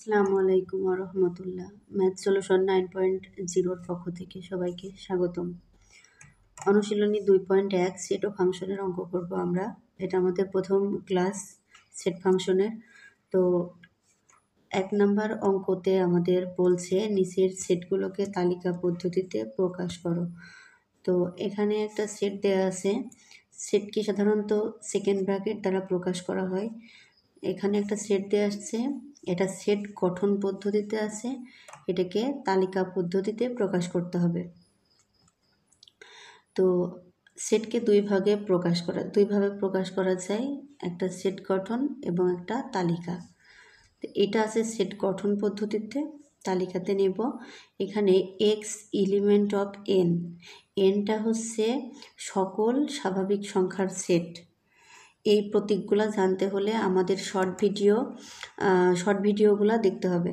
আসসালামু আলাইকুম রহমতুল্লাহ। Math solution 9.0 পক্ষ থেকে সবাইকে স্বাগতম। অনুশীলনী 2.1 সেট ও ফাংশনের অঙ্ক করব আমরা। এটা আমাদের প্রথম ক্লাস সেট ফাংশনের। তো 1 নাম্বার অঙ্কতে আমাদের বলছে নিচের সেটগুলোকে তালিকা পদ্ধতিতে প্রকাশ করো। তো এখানে একটা সেট দেওয়া আছে। সেটকে সাধারণত সেকেন্ড ব্র্যাকেট দ্বারা প্রকাশ করা হয়। এখানে একটা সেট দেওয়া আসছে, এটা সেট গঠন পদ্ধতিতে আছে, এটাকে তালিকা পদ্ধতিতে প্রকাশ করতে হবে। তো সেটকে দুইভাবে প্রকাশ করা যায়, একটা সেট গঠন এবং একটা তালিকা। তো এটা আছে সেট গঠন পদ্ধতিতে, তালিকাতে নেব। এখানে এক্স এলিমেন্ট অফ এন, এনটা হচ্ছে সকল স্বাভাবিক সংখ্যার সেট। এই প্রতীকগুলো জানতে হলে আমাদের শর্ট ভিডিওগুলো দেখতে হবে।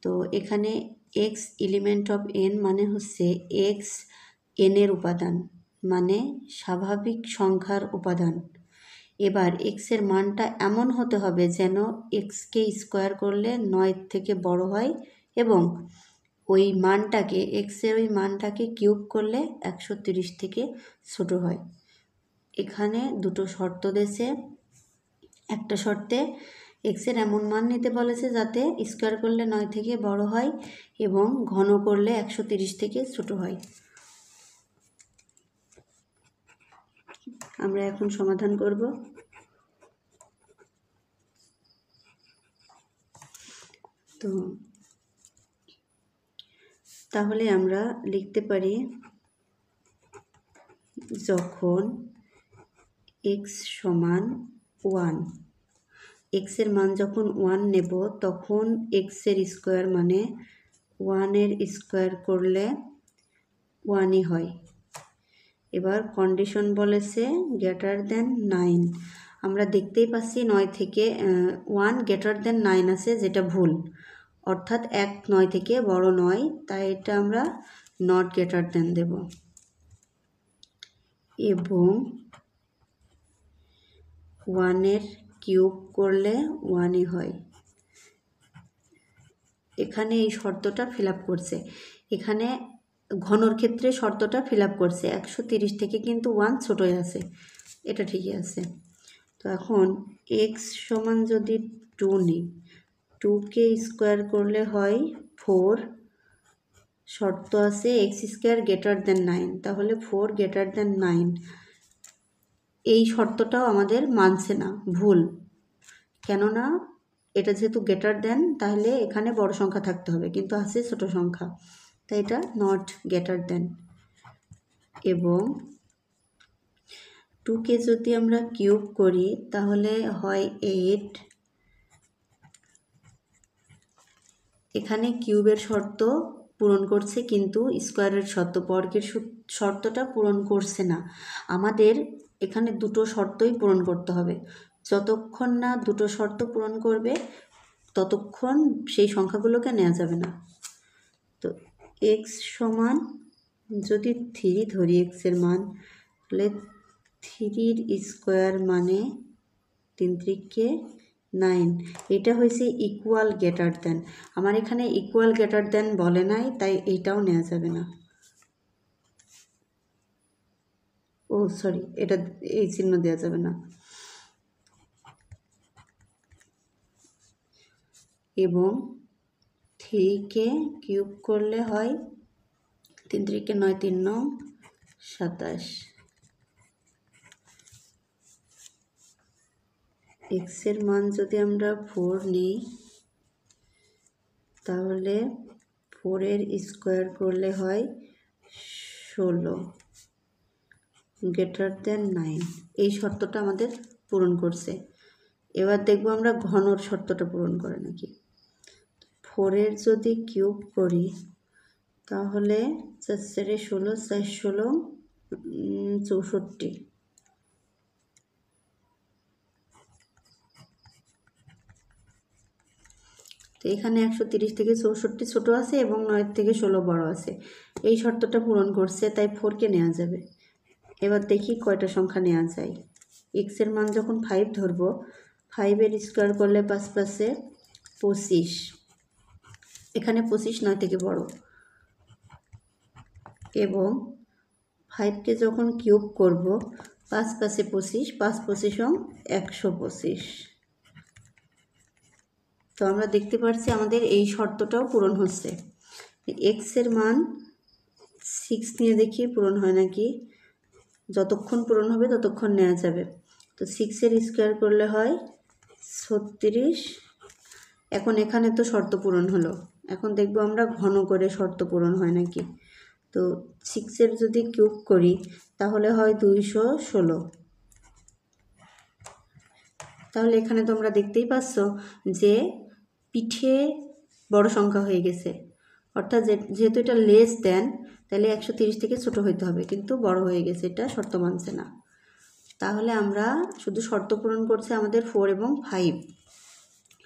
তো এখানে এক্স এলিমেন্ট অফ এন মানে হচ্ছে এক্স এনের উপাদান, মানে স্বাভাবিক সংখ্যার উপাদান। এবার এক্সের মানটা এমন হতে হবে যেন এক্সকে স্কোয়ার করলে 9 থেকে বড় হয় এবং ওই মানটাকে এক্সের ওই মানটাকে কিউব করলে 130 থেকে ছোট হয়। এখানে দুটো শর্ত দিয়েছে। একটা শর্তে এক্সের এমন মান নিতে বলেছে যাতে স্কোয়ার করলে 9 থেকে বড় হয় এবং ঘন করলে 130 থেকে ছোট হয়। আমরা এখন সমাধান করব। তো তাহলে আমরা লিখতে পারি, যখন এক্স সমান 1, এক্সের মান যখন 1 নেব তখন এক্সের স্কোয়ার মানে 1-এর স্কোয়ার করলে 1ই হয়। এবার কন্ডিশন বলেছে গ্রেটার দেন 9। আমরা দেখতেই পাচ্ছি 9 থেকে 1 গ্রেটার দেন 9 আছে, যেটা ভুল, অর্থাৎ 1 9 থেকে বড় নয়, তাই এটা আমরা নট গ্রেটার দেন দেব। এবং 1-এর কিউব করলে 1ই হয়। এখানে এই শর্তটা ফিল আপ করছে, এখানে ঘনর ক্ষেত্রে শর্তটা ফিল আপ করছে। 130 থেকে কিন্তু 1 ছোটই আছে, এটা ঠিকই আছে। তো এখন এক্স সমান যদি 2 নিই, 2কে স্কোয়ার করলে হয় 4, শর্ত আছে এক্স স্কোয়ার গ্রেটার দেন 9, তাহলে 4 গ্রেটার দেন 9। এই শর্তটাও আমাদের মানছে না, ভুল। কেননা এটা যেহেতু গ্রেটার দেন, তাহলে এখানে বড় সংখ্যা থাকতে হবে, কিন্তু আছে ছোট সংখ্যা, তাই এটা নট গ্রেটার দেন। এবং 2কে যদি আমরা কিউব করি তাহলে হয় 8। এখানে কিউবের শর্ত পূরণ করছে কিন্তু স্কোয়ারের শর্ত, বর্গের শর্তটা পূরণ করছে না। আমাদের এখানে দুটো শর্তই পূরণ করতে হবে। যতক্ষণ না দুটো শর্ত পূরণ করবে ততক্ষণ সেই সংখ্যাগুলোকে নেওয়া যাবে না। তো এক্স সমান যদি 3 ধরি এক্সের মান, তাহলে 3-র স্কোয়ার মানে 3 3 9, এটা হয়েছে ইকুয়াল গ্রেটার দেন। আমার এখানে ইকুয়াল গ্রেটার দেন বলে নাই, তাই এইটাও নেওয়া যাবে না। ও সরি, এটা এই চিহ্ন দেওয়া যাবে না। এবং 3কে কিউব করলে হয় 3 3 9 3 9 27। এক্সের মান যদি আমরা 4 নিই তাহলে 4-এর স্কোয়ার করলে হয় 16 গ্রেটার দেন 9। এই শর্তটা আমাদের পূরণ করছে। এবার দেখব আমরা ঘনর শর্তটা পূরণ করে নাকি। 4-এর যদি কিউব করি তাহলে 4 4 16 4 16 64। তো এখানে 130 থেকে 64 ছোট আছে এবং 9 থেকে 16 বড় আছে। এই শর্তটা পূরণ করছে, তাই 4কে নেওয়া যাবে। এবার দেখি কয়টা সংখ্যা নেওয়া যায়। এক্সের মান যখন 5 ধরবো, 5-এর স্কোয়ার করলে 5 5 25। এখানে 25 9 থেকে বড়, এবং 5কে যখন কিউব করব 5 5 25, 5 25 125। তো আমরা দেখতে পাচ্ছি আমাদের এই শর্তটাও পূরণ হচ্ছে। এক্সের মান 6 নিয়ে দেখি পূরণ হয় নাকি, যতক্ষণ পূরণ হবে ততক্ষণ নেওয়া যাবে। তো 6-এর স্কোয়ার করলে হয় 36। এখন এখানে তো শর্ত পূরণ হলো, এখন দেখব আমরা ঘন করে শর্ত পূরণ হয় নাকি। তো 6-এর যদি কিউব করি তাহলে হয় 216। তাহলে এখানে তোমরা দেখতেই পাচ্ছ যে পিঠে বড় সংখ্যা হয়ে গেছে, অর্থাৎ যেহেতু এটা লেস দেন তাহলে 130 থেকে ছোট হইতে হবে, কিন্তু বড় হয়ে গেছে, এটা শর্ত মানছে না। তাহলে আমরা শুধু শর্ত পূরণ করছে আমাদের 4 এবং 5।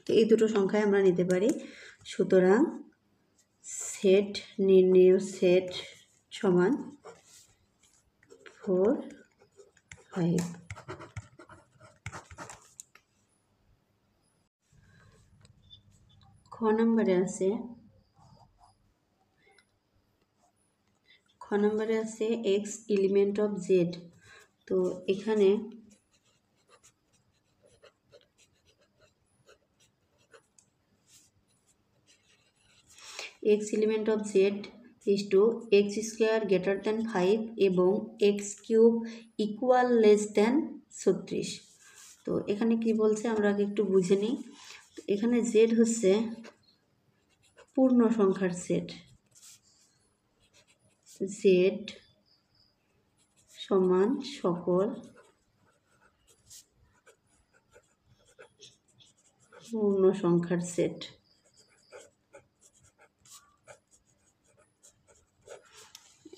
তো এই দুটো সংখ্যায় আমরা নিতে পারি। সুতরাং সেট নির্ণেয় সেট সমান 4 5। খ নম্বরে আছে এক্স এলিমেন্ট অফ জেড। তো এখানে x element of Z is to x square greater than 5 এবং x cube equal less than 36। তো এখানে কি বলছে আমরা আগে একটু বুঝে নিই। এখানে জেড হচ্ছে পূর্ণ সংখ্যার সেট, জেড সমান সকল পূর্ণ সংখ্যার সেট।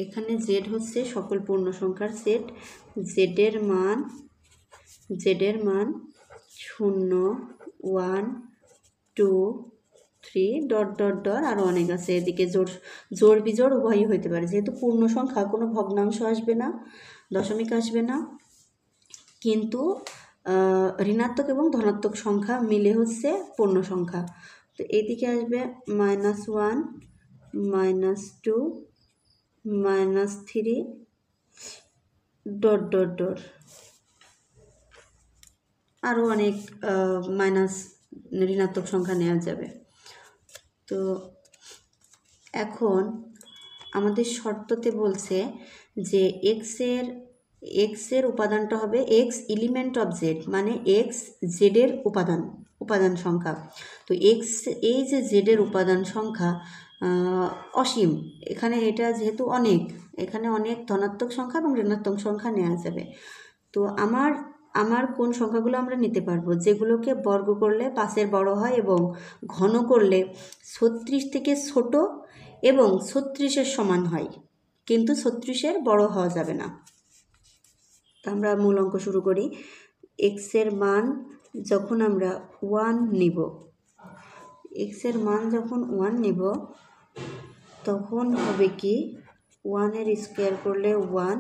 এখানে জেড হচ্ছে সকল পূর্ণ সংখ্যার সেট। জেডের মান 0 1 2 3 ডট ডট ডট আরও অনেক আছে। এদিকে জোড় বিজোড় উভয়ই হইতে পারে, যেহেতু পূর্ণ সংখ্যা কোনো ভগ্নাংশ আসবে না, দশমিক আসবে না, কিন্তু ঋণাত্মক এবং ধনাত্মক সংখ্যা মিলে হচ্ছে পূর্ণ সংখ্যা। তো এদিকে আসবে -1 -2 -3 ডট ডট ডট আরও অনেক মাইনাস ঋণাত্মক সংখ্যা নেওয়া যাবে। তো এখন আমাদের শর্ততে বলছে যে এক্সের উপাদানটা হবে এক্স এলিমেন্ট অফ জেড, মানে এক্স জেডের উপাদান সংখ্যা। তো এই যে জেডের উপাদান সংখ্যা অসীম, এখানে এটা যেহেতু এখানে অনেক ধনাত্মক সংখ্যা এবং ঋণাত্মক সংখ্যা নেওয়া যাবে। তো আমার কোন সংখ্যাগুলো আমরা নিতে পারবো, যেগুলোকে বর্গ করলে 5-এর বড় হয় এবং ঘন করলে 36 থেকে ছোট এবং 36-এর সমান হয়, কিন্তু 36-এর বড় হওয়া যাবে না। তো আমরা মূল অঙ্ক শুরু করি। এক্সের মান যখন আমরা 1 নিব, এক্সের মান যখন 1 নিব তখন হবে কি 1-এর স্কোয়ার করলে 1,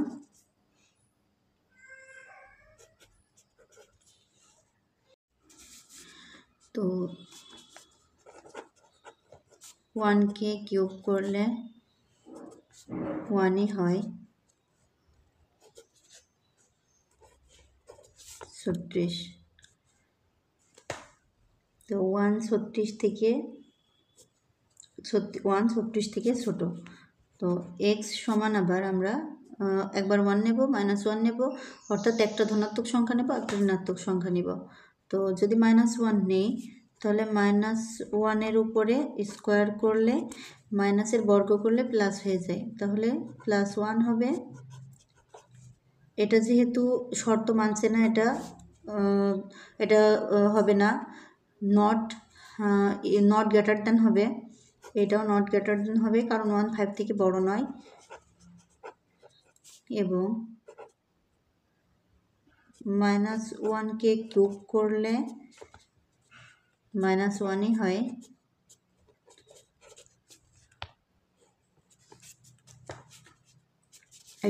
তো 1কে কিউব করলে 1ই হয় 36। তো 1 36 থেকে ছোট। তো এক্স সমান আবার আমরা একবার 1 নেব, -1 নেব, অর্থাৎ একটা ধনাত্মক সংখ্যা নেব, একটা ঋণাত্মক সংখ্যা নেব। তো যদি -1 নেই তাহলে -1-এর উপরে স্কোয়ার করলে মাইনাসের বর্গ করলে প্লাস হয়ে যায়, তাহলে +1 হবে। এটা যেহেতু শর্ত মানছে না, এটা হবে না, নট গ্রেটার দ্যান হবে, এটাও নট গ্রেটার দ্যান হবে, কারণ 1 5 থেকে বড় নয়, এবং -1কে কিউব করলে -1ই হয়।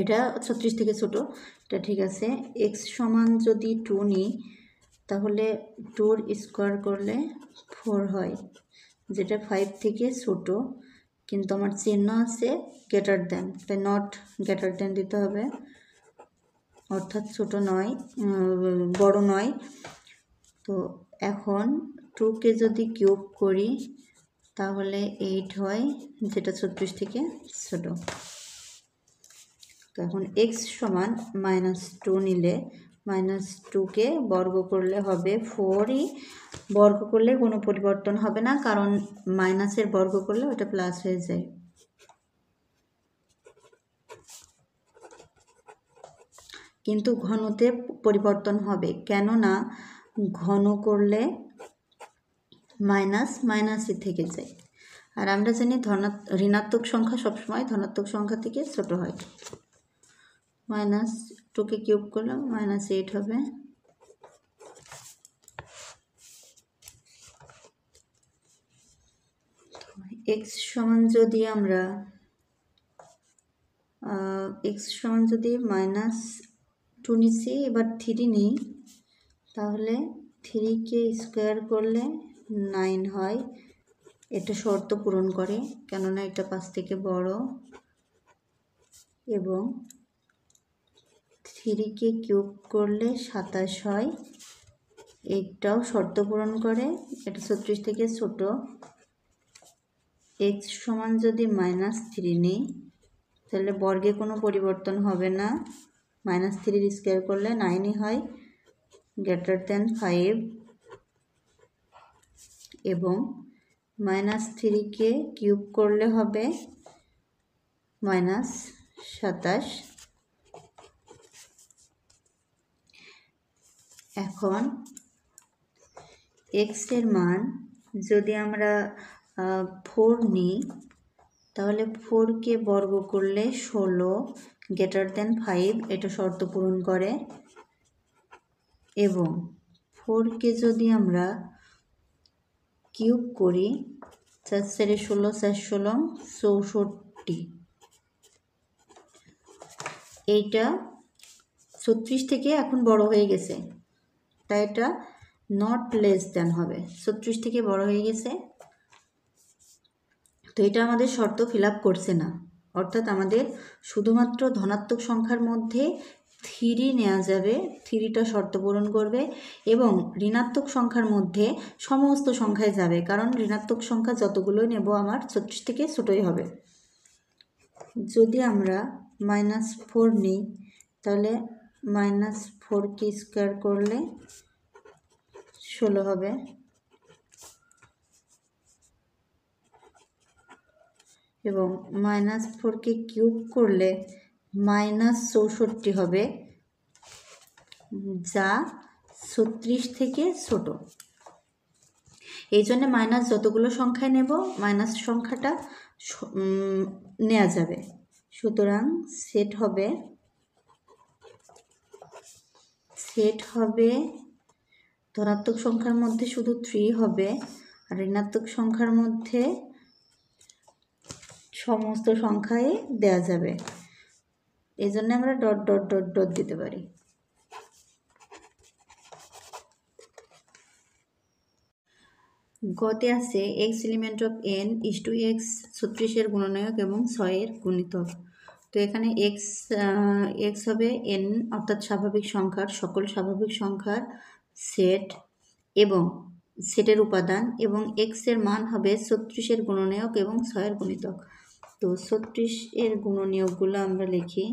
এটা 36 থেকে ছোট, এটা ঠিক আছে। এক্স সমান যদি 2 নিই তাহলে 2-র স্কোয়ার করলে 4 হয়, যেটা 5 থেকে ছোট, কিন্তু আমার চিহ্ন আছে গ্রেটার দেন, তাই নট গ্রেটার দেন দিতে হবে, অর্থাৎ ছোট নয়, বড় নয়। তো এখন 2কে যদি কিউব করি তাহলে 8 হয়, যেটা 36 থেকে ছোট। তো এখন x সমান -2 নিলে -2কে বর্গ করলে হবে 4ই, বর্গ করলে কোনো পরিবর্তন হবে না, কারণ মাইনাসের বর্গ করলে ওটা প্লাস হয়ে যায়। কিন্তু ঘনতে পরিবর্তন হবে, কেননা ঘন করলে মাইনাস মাইনাসই থেকে যায়, আর আমরা জানি ঋণাত্মক সংখ্যা সবসময় ধনাত্মক সংখ্যা থেকে ছোট হয়। -2কে কিউব করলাম -8 হবে। x সমান যদি আমরা -2 নিচ্ছি, এবার 3 নিই, তাহলে 3কে স্কোয়ার করলে 9 হয়। এটা শর্ত পূরণ করে, কেননা এটা 5 থেকে বড়, এবং 3কে কিউব করলে 27 হয়, এটাও শর্ত পূরণ করে, এটা 36 থেকে ছোট। x সমান যদি -3 নিই তাহলে বর্গে কোনো পরিবর্তন হবে না, -3 স্কোয়ার করলে 9ই হয়, গ্রেটার দেন 5, এবং -3কে কিউব করলে হবে -27। এখন x এর মান যদি আমরা 4 নিই তাহলে 4কে বর্গ করলে 16, গ্রেটার দেন 5, এটা শর্ত পূরণ করে, এবং 4কে যদি আমরা কিউব করি 4 4 16 4 16 64, এইটা 36 থেকে এখন বড় হয়ে গেছে, তাই এটা নট লেস দেন হবে, 36 থেকে বড় হয়ে গেছে। তো এটা আমাদের শর্ত ফিল আপ করছে না, অর্থাৎ আমাদের শুধুমাত্র ধনাত্মক সংখ্যার মধ্যে 3 নেওয়া যাবে, 3টা শর্ত পূরণ করবে, এবং ঋণাত্মক সংখ্যার মধ্যে সমস্ত সংখ্যায় যাবে, কারণ ঋণাত্মক সংখ্যা যতগুলোই নেব আমার 36 থেকে ছোটই হবে। যদি আমরা -4 নিই তাহলে -4কে স্কোয়ার করলে 16 হবে, এবং -4কে কিউব করলে -64 হবে, যা 36 থেকে ছোট। এই জন্য মাইনাস যতগুলো সংখ্যায় নেব মাইনাস সংখ্যাটা নেওয়া যাবে। সুতরাং সেট হবে ধনাত্মক সংখ্যার মধ্যে শুধু 3 হবে, আর ঋণাত্মক সংখ্যার মধ্যে সমস্ত সংখ্যায় দেয়া যাবে, এই জন্য আমরা ডট ডট ডট ডট দিতে পারি। গতে আছে x element of n is to x 36 এর গুণনীয়ক এবং 6 এর গুণিতক। তো এখানে x হবে n অর্থাৎ স্বাভাবিক সংখ্যার সকল স্বাভাবিক সংখ্যার সেট এবং সেটের উপাদান, এবং x এর মান হবে 36 এর গুণনীয়ক এবং 6 এর গুণিতক। তো 36 এর গুণনীয়কগুলো আমরা লিখি।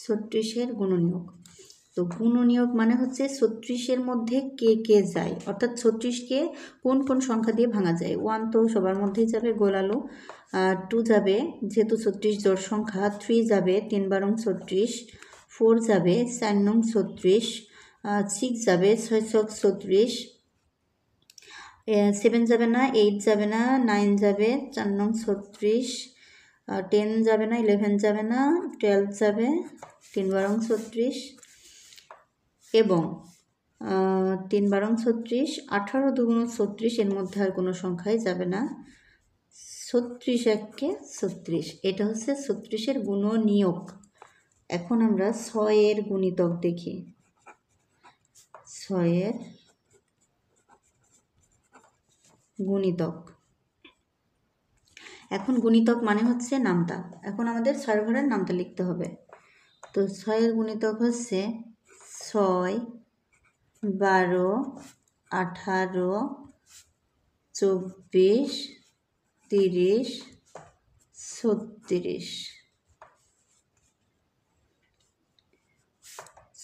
36 এর গুণনীয়ক, তো গুণনীয়ক মানে হচ্ছে 36 এর মধ্যে কে কে যায়, অর্থাৎ 36কে কোন কোন সংখ্যা দিয়ে ভাঙা যায়। 1 তো সবার মধ্যেই যাবে, গোলালো। 2 যাবে, যেহেতু 36 জোড় সংখ্যা। 3 যাবে, 3 বারং 36। 4 যাবে, 4 নং 36। 6 যাবে, 6 ছক 36। 7 যাবে না, 8 যাবে না, 9 যাবে, 4 নং 36। 10 যাবে না, 11 যাবে না, 12 যাবে, 3 বারং 36। এবং 3 বারং 36, 18 দুগুণ 36, এর মধ্যে আর কোনো সংখ্যাই যাবে না। 36 একে 36, এটা হচ্ছে 36 এর গুণনীয়ক। এখন আমরা 6 এর গুণিতক দেখি। 6-এর গুণিতক। এখন গুণিতক মানে হচ্ছে নামতা। এখন আমাদের 6 ঘরের নামতা লিখতে হবে। তো 6-এর গুণিতক হচ্ছে 6, 12, 18, 24, 30, 36,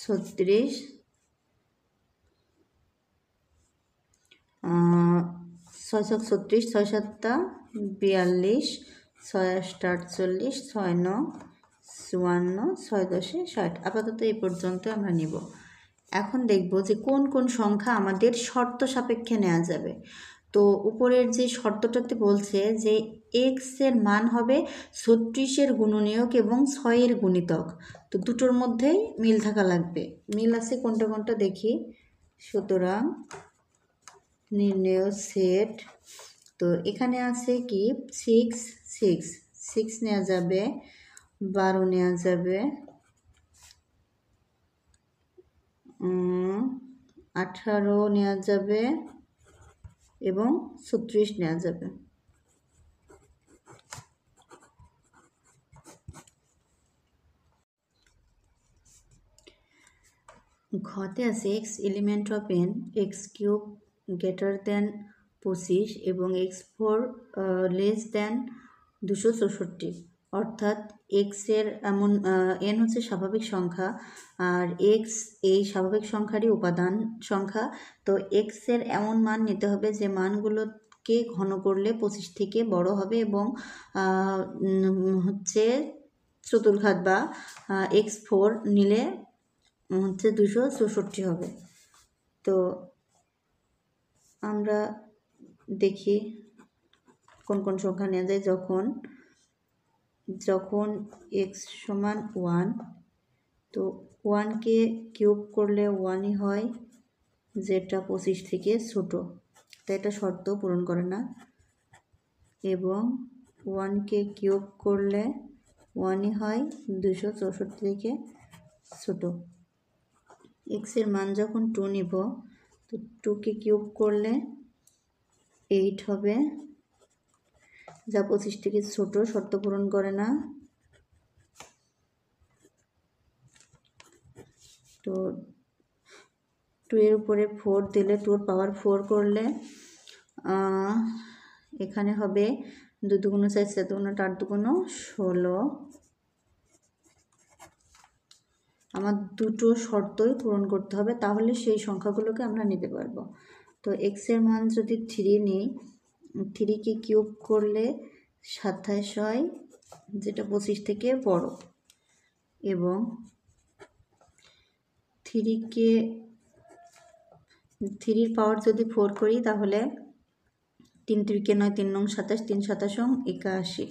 36, 6 36, 6 7 42, 6 8 48, 6 9 54, 6 10 60। আপাতত এই পর্যন্ত আমরা নিব। এখন দেখব যে কোন কোন সংখ্যা আমাদের শর্ত সাপেক্ষে নেওয়া যাবে। তো উপরের যে শর্তটাতে বলছে যে এক্সের মান হবে 36-এর গুণনীয়ক এবং 6-এর গুণিতক। তো দুটোর মধ্যেই মিল থাকা লাগবে। মিল আছে কোনটা কোনটা দেখি। সুতরাং নির্ণয় সেট। তো এখানে আছে কি 6 6 6 নেওয়া যাবে, 12 নেওয়া যাবে, 18 নেওয়া যাবে এবং 36 নেওয়া যাবে। ঘতে আছে x element of n x³ greater than 25 এবং x4 লেস দেন 264। অর্থাৎ এক্সের এমন n হচ্ছে স্বাভাবিক সংখ্যা আর এক্স এই স্বাভাবিক সংখ্যারই উপাদান সংখ্যা। তো এক্সের এমন মান নিতে হবে যে মানগুলোকে ঘন করলে 25 থেকে বড় হবে এবং হচ্ছে চতুর্ঘাত বা x4 নিলে হচ্ছে 264 হবে। তো আমরা দেখি কোন কোন সংখ্যা নেওয়া যায়। যখন x সমান 1, তো 1কে কিউব করলে 1ই হয়, যেটা 25 থেকে ছোট। তাই এটা শর্ত পূরণ করে না। এবং 1কে কিউব করলে 1ই হয় 264 থেকে ছোট। এক্সের মান যখন 2 নিব, তো 2কে কিউব করলে 8 হবে, যা 25 থেকে ছোট, শর্ত পূরণ করে না। তো 2 এর উপরে 4 দিলে 2 পাওয়ার 4 করলে এখানে হবে 2 দুগুণ 4, 4 দুগুণ 8, 8 দুগুণ 16। আমার দুটো শর্তই পূরণ করতে হবে, তাহলে সেই সংখ্যাগুলোকে আমরা নিতে পারবো। তো এক্সের মান যদি 3 নিই, 3কে কিউব করলে 27 হয়, যেটা 25 থেকে বড়। এবং 3-এর পাওয়ার যদি 4 করি, তাহলে 3 3 9, 3 9 27, 3 27 81,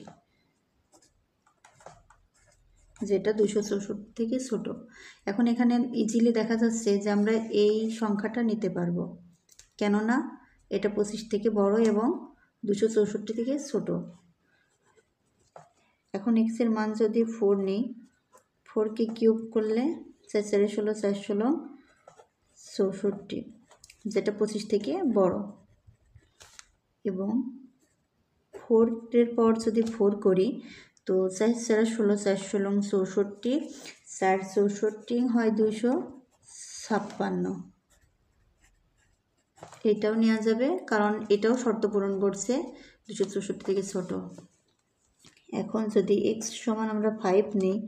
যেটা 264 থেকে ছোট। এখন এখানে ইজিলি দেখা যাচ্ছে যে আমরা এই সংখ্যাটা নিতে পারবো, কেননা এটা 25 থেকে বড় এবং 264 থেকে ছোট। এখন এক্সের মান যদি 4 নিই, 4কে কিউব করলে 4 4 16, 4 16 64, যেটা 25 থেকে বড়। এবং 4-এর পাওয়ার যদি 4 করি, তো 4 4 16, 4 16 64, 4 64 হয় 256। এটাও নেওয়া যাবে, কারণ এটাও শর্ত পূরণ করছে, 264 থেকে ছোট। এখন যদি এক্স সমান আমরা 5 নিই,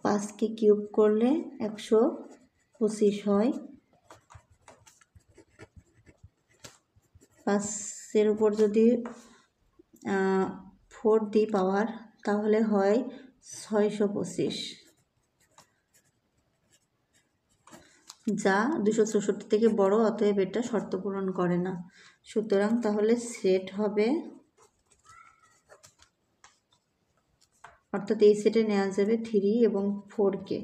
5কে কিউব করলে 125 হয়, 5-এর উপর যদি 4 দিই পাওয়ার, তাহলে হয় 625, যা 264 থেকে বড়। অতএব এটা শর্ত পূরণ করে না। সুতরাং তাহলে সেট হবে, অর্থাৎ এই সেটে নেওয়া যাবে 3 এবং 4কে।